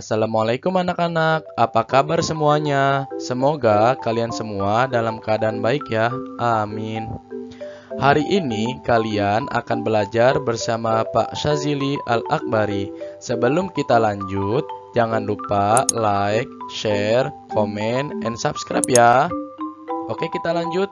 Assalamualaikum anak-anak, apa kabar semuanya? Semoga kalian semua dalam keadaan baik ya, amin. Hari ini kalian akan belajar bersama Pak Syazili Al-Akbari. Sebelum kita lanjut, jangan lupa like, share, komen, and subscribe ya. Oke, kita lanjut.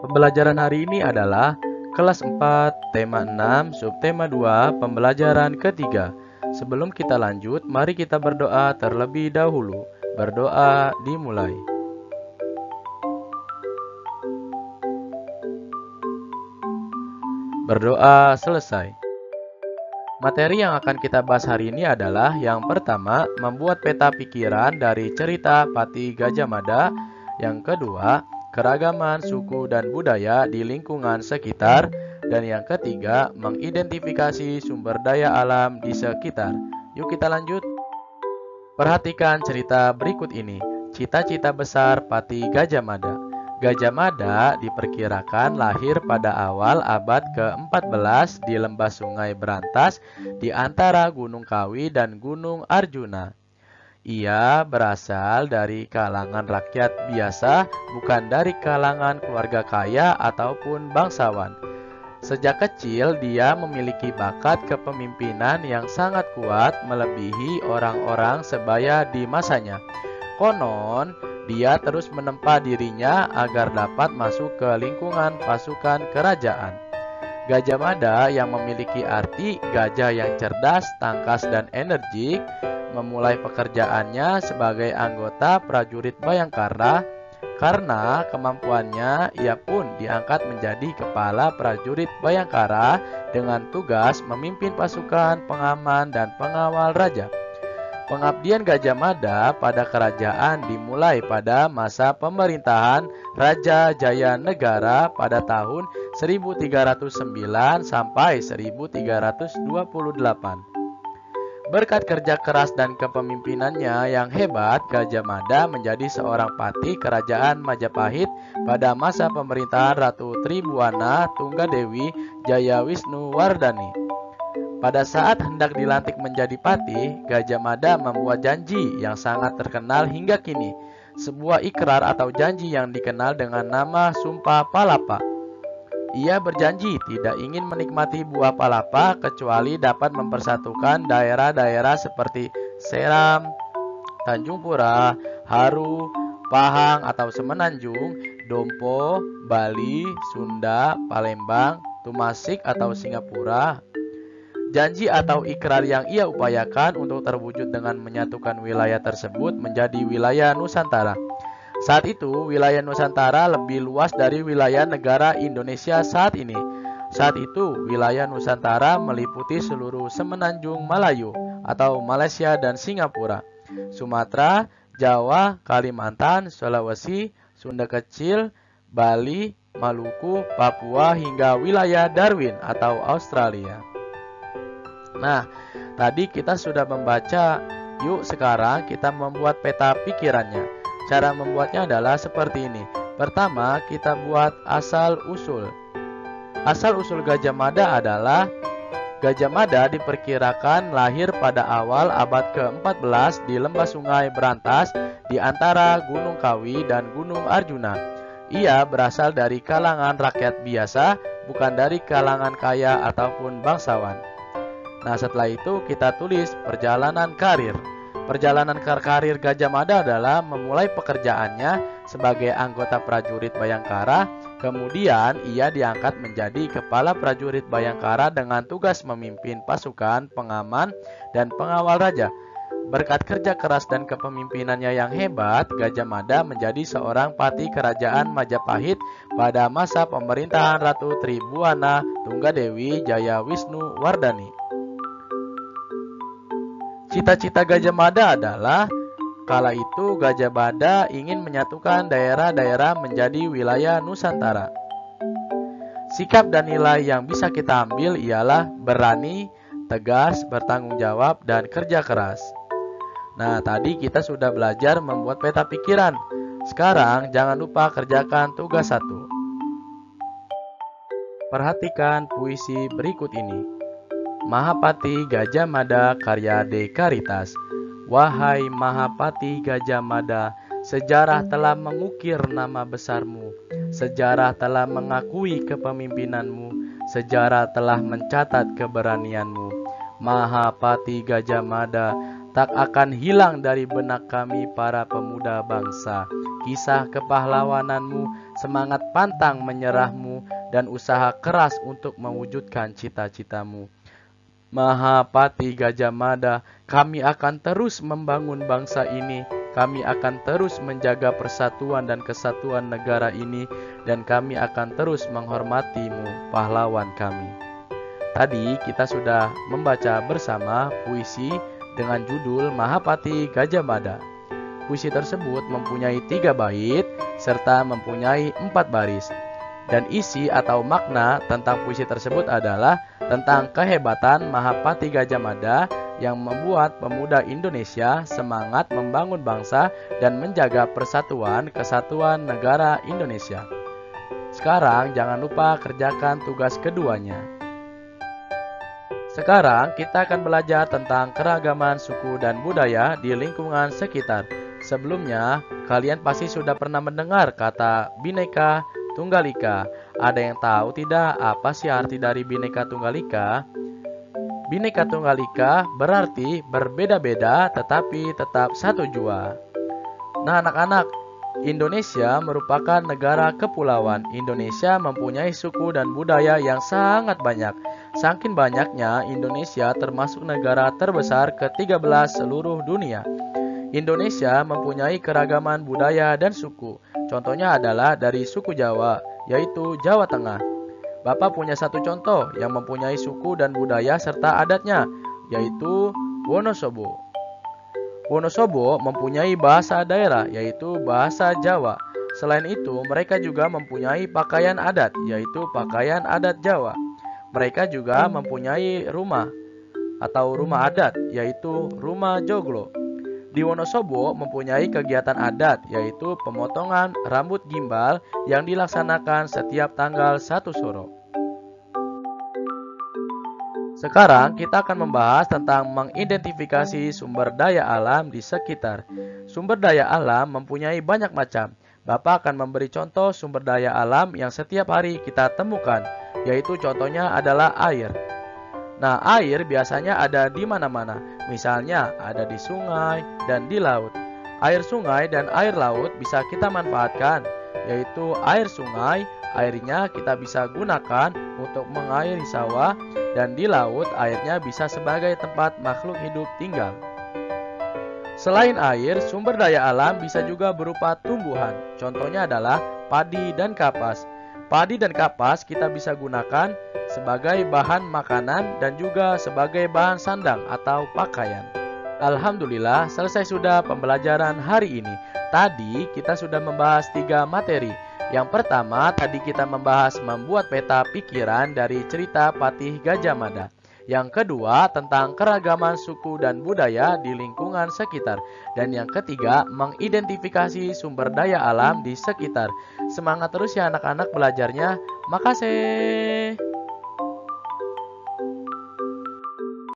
Pembelajaran hari ini adalah kelas 4, tema 6, subtema 2, pembelajaran ketiga. Sebelum kita lanjut, mari kita berdoa terlebih dahulu. Berdoa dimulai. Berdoa selesai. Materi yang akan kita bahas hari ini adalah yang pertama, membuat peta pikiran dari cerita Patih Gajah Mada. Yang kedua, keragaman suku dan budaya di lingkungan sekitar. Dan yang ketiga, mengidentifikasi sumber daya alam di sekitar. Yuk kita lanjut. Perhatikan cerita berikut ini. Cita-cita besar Patih Gajah Mada. Gajah Mada diperkirakan lahir pada awal abad ke-14 di lembah Sungai Berantas di antara Gunung Kawi dan Gunung Arjuna. Ia berasal dari kalangan rakyat biasa, bukan dari kalangan keluarga kaya ataupun bangsawan. Sejak kecil, dia memiliki bakat kepemimpinan yang sangat kuat melebihi orang-orang sebaya di masanya. Konon, dia terus menempa dirinya agar dapat masuk ke lingkungan pasukan kerajaan. Gajah Mada yang memiliki arti gajah yang cerdas, tangkas, dan energik, memulai pekerjaannya sebagai anggota prajurit Bayangkara. Karena kemampuannya, ia pun diangkat menjadi kepala prajurit Bayangkara dengan tugas memimpin pasukan pengaman dan pengawal raja. Pengabdian Gajah Mada pada kerajaan dimulai pada masa pemerintahan Raja Jaya Negara pada tahun 1309 sampai 1328. Berkat kerja keras dan kepemimpinannya yang hebat, Gajah Mada menjadi seorang patih kerajaan Majapahit pada masa pemerintahan Ratu Tribuana Tunggadewi Jayawisnuwardhani. Pada saat hendak dilantik menjadi patih, Gajah Mada membuat janji yang sangat terkenal hingga kini. Sebuah ikrar atau janji yang dikenal dengan nama Sumpah Palapa. Ia berjanji tidak ingin menikmati buah palapa kecuali dapat mempersatukan daerah-daerah seperti Seram, Tanjung Pura, Haru, Pahang atau Semenanjung, Dompo, Bali, Sunda, Palembang, Tumasik atau Singapura. Janji atau ikrar yang ia upayakan untuk terwujud dengan menyatukan wilayah tersebut menjadi wilayah Nusantara. Saat itu, wilayah Nusantara lebih luas dari wilayah negara Indonesia saat ini. Saat itu, wilayah Nusantara meliputi seluruh Semenanjung Malayu atau Malaysia dan Singapura, Sumatera, Jawa, Kalimantan, Sulawesi, Sunda Kecil, Bali, Maluku, Papua hingga wilayah Darwin atau Australia. Nah, tadi kita sudah membaca. Yuk sekarang kita membuat peta pikirannya. Cara membuatnya adalah seperti ini. Pertama, kita buat asal-usul. Asal-usul Gajah Mada adalah Gajah Mada diperkirakan lahir pada awal abad ke-14 di lembah Sungai Berantas di antara Gunung Kawi dan Gunung Arjuna. Ia berasal dari kalangan rakyat biasa, bukan dari kalangan kaya ataupun bangsawan. Nah, setelah itu kita tulis perjalanan karir. Perjalanan karir Gajah Mada adalah memulai pekerjaannya sebagai anggota prajurit Bayangkara, kemudian ia diangkat menjadi kepala prajurit Bayangkara dengan tugas memimpin pasukan pengaman dan pengawal raja. Berkat kerja keras dan kepemimpinannya yang hebat, Gajah Mada menjadi seorang patih kerajaan Majapahit pada masa pemerintahan Ratu Tribuana Tunggadewi Jayawisnuwardhani. Cita-cita Gajah Mada adalah kala itu Gajah Mada ingin menyatukan daerah-daerah menjadi wilayah Nusantara. Sikap dan nilai yang bisa kita ambil ialah berani, tegas, bertanggung jawab, dan kerja keras. Nah, tadi kita sudah belajar membuat peta pikiran. Sekarang jangan lupa kerjakan tugas 1. Perhatikan puisi berikut ini. Mahapati Gajah Mada karya Dekaritas. Wahai Mahapati Gajah Mada, sejarah telah mengukir nama besarmu. Sejarah telah mengakui kepemimpinanmu. Sejarah telah mencatat keberanianmu. Mahapati Gajah Mada, tak akan hilang dari benak kami para pemuda bangsa. Kisah kepahlawananmu, semangat pantang menyerahmu, dan usaha keras untuk mewujudkan cita-citamu. Mahapati Gajah Mada, kami akan terus membangun bangsa ini. Kami akan terus menjaga persatuan dan kesatuan negara ini, dan kami akan terus menghormatimu, pahlawan kami. Tadi kita sudah membaca bersama puisi dengan judul Mahapati Gajah Mada. Puisi tersebut mempunyai 3 bait serta mempunyai 4 baris. Dan isi atau makna tentang puisi tersebut adalah tentang kehebatan Mahapati Gajah Mada yang membuat pemuda Indonesia semangat membangun bangsa dan menjaga persatuan kesatuan negara Indonesia. Sekarang jangan lupa kerjakan tugas keduanya. Sekarang kita akan belajar tentang keragaman suku dan budaya di lingkungan sekitar. Sebelumnya, kalian pasti sudah pernah mendengar kata Bhinneka Tunggal Ika. Ada yang tahu tidak apa sih arti dari Bhinneka Tunggal Ika? Bhinneka Tunggal Ika berarti berbeda-beda tetapi tetap satu jua. Nah anak-anak, Indonesia merupakan negara kepulauan. Indonesia mempunyai suku dan budaya yang sangat banyak. Saking banyaknya, Indonesia termasuk negara terbesar ke-13 seluruh dunia. Indonesia mempunyai keragaman budaya dan suku. Contohnya adalah dari suku Jawa, yaitu Jawa Tengah. Bapak punya satu contoh yang mempunyai suku dan budaya serta adatnya, yaitu Wonosobo. Wonosobo mempunyai bahasa daerah, yaitu bahasa Jawa. Selain itu, mereka juga mempunyai pakaian adat, yaitu pakaian adat Jawa. Mereka juga mempunyai rumah atau rumah adat, yaitu rumah joglo. Di Wonosobo mempunyai kegiatan adat, yaitu pemotongan rambut gimbal yang dilaksanakan setiap tanggal 1 Suro. Sekarang kita akan membahas tentang mengidentifikasi sumber daya alam di sekitar. Sumber daya alam mempunyai banyak macam. Bapak akan memberi contoh sumber daya alam yang setiap hari kita temukan, yaitu contohnya adalah air. Nah, air biasanya ada di mana-mana. Misalnya ada di sungai dan di laut. Air sungai dan air laut bisa kita manfaatkan, yaitu air sungai, airnya kita bisa gunakan untuk mengairi sawah, dan di laut airnya bisa sebagai tempat makhluk hidup tinggal. Selain air, sumber daya alam bisa juga berupa tumbuhan. Contohnya adalah padi dan kapas. Padi dan kapas kita bisa gunakan sebagai bahan makanan dan juga sebagai bahan sandang atau pakaian. Alhamdulillah, selesai sudah pembelajaran hari ini. Tadi kita sudah membahas 3 materi. Yang pertama, tadi kita membahas membuat peta pikiran dari cerita Patih Gajah Mada. Yang kedua, tentang keragaman suku dan budaya di lingkungan sekitar. Dan yang ketiga, mengidentifikasi sumber daya alam di sekitar. Semangat terus ya anak-anak belajarnya. Makasih.